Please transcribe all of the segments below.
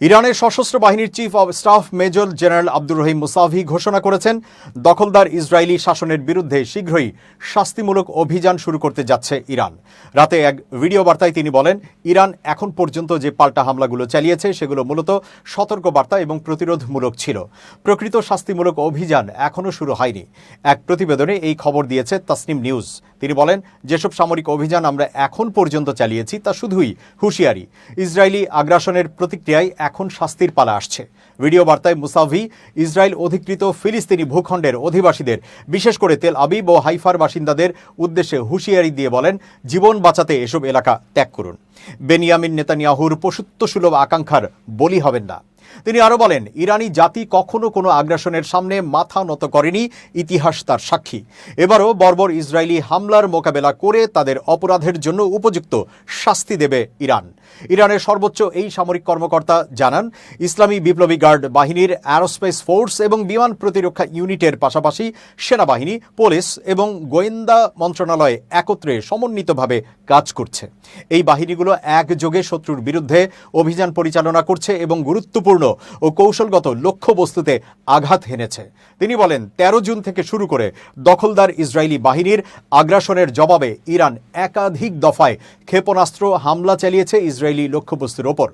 ইরানের সশস্ত্র বাহিনীর chief of staff major general Abdur Rahim Musavi ঘোষণা করেছেন, দখলদার ইসরায়েলি শাসনের বিরুদ্ধে শীঘ্রই শাস্তিমূলক অভিযান শুরু করতে যাচ্ছে ইরান। রাতে এক ভিডিও বার্তায় তিনি বলেন, ইরান এখন পর্যন্ত যে পাল্টা হামলাগুলো চালিয়েছে সেগুলো মূলত সতর্কবার্তা এবং প্রতিরোধমূলক ছিল। প্রকৃত শাস্তিমূলক অভিযান এখনও শুরু হয়নি। এক প্রতিবেদনে এই খবর দিয়েছে তাসনিম নিউজ। তিনি বলেন, যেসব সামরিক অভিযান আমরা এখন পর্যন্ত চালিয়েছি তা শুধুই হুঁশিয়ারি। ইসরায়েলি আগ্রাসনের প্রতিক্রিয়ায় এখন শাস্তির পালা আসছে। ভিডিও বার্তায় মুসাভি ইসরায়েল অধিকৃত ফিলিস্তিনি ভূখণ্ডের অধিবাসীদের, বিশেষ করে তেল আবিব ও হাইফার বাসিন্দাদের উদ্দেশ্যে হুঁশিয়ারি দিয়ে বলেন, জীবন বাঁচাতে এসব এলাকা ত্যাগ করুন। বেনিয়ামিন নেতানিয়াহুর পশুত্বসুলভ আকাঙ্ক্ষার বলি হবেন না। তিনি আরও বলেন, ইরানি জাতি কখনো কোনো আগ্রাসনের সামনে মাথা নত করেনি, ইতিহাস তার সাক্ষী। এবারও বর্বর ইসরায়েলি হামলার মোকাবেলা করে তাদের অপরাধের জন্য উপযুক্ত শাস্তি দেবে ইরান। ইরানের সর্বোচ্চ এই সামরিক কর্মকর্তা জানান, ইসলামী বিপ্লবী গার্ড বাহিনীর অ্যারোস্পেস ফোর্স এবং বিমান প্রতিরক্ষা ইউনিটের পাশাপাশি সেনাবাহিনী, পুলিশ এবং গোয়েন্দা মন্ত্রণালয় একত্রে সমন্বিতভাবে কাজ করছে। এই বাহিনীগুলো একযোগে শত্রুর বিরুদ্ধে অভিযান পরিচালনা করছে এবং গুরুত্বপূর্ণ ও কৌশলগত লক্ষ্যবস্তুতে আঘাত হেনেছে। তিনি বলেন, 13 জুন থেকে শুরু করে দখলদার ইসরায়েলি বাহিনীর আগ্রাসনের জবাবে ইরান একাধিক দফায় ক্ষেপণাস্ত্র হামলা চালিয়েছে ইসরায়েলি লক্ষ্যবস্তুর ওপর।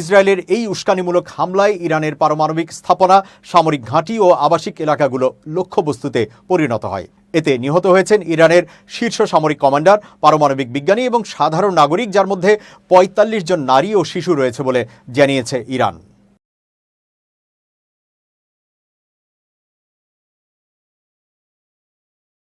ইসরায়েলের এই উস্কানিমূলক হামলায় ইরানের পারমাণবিক স্থাপনা, সামরিক ঘাঁটি ও আবাসিক এলাকাগুলো লক্ষ্যবস্তুতে পরিণত হয়। এতে নিহত হয়েছেন ইরানের শীর্ষ সামরিক কমান্ডার, পারমাণবিক বিজ্ঞানী এবং সাধারণ নাগরিক, যার মধ্যে 45 জন নারী ও শিশু রয়েছে বলে জানিয়েছে ইরান।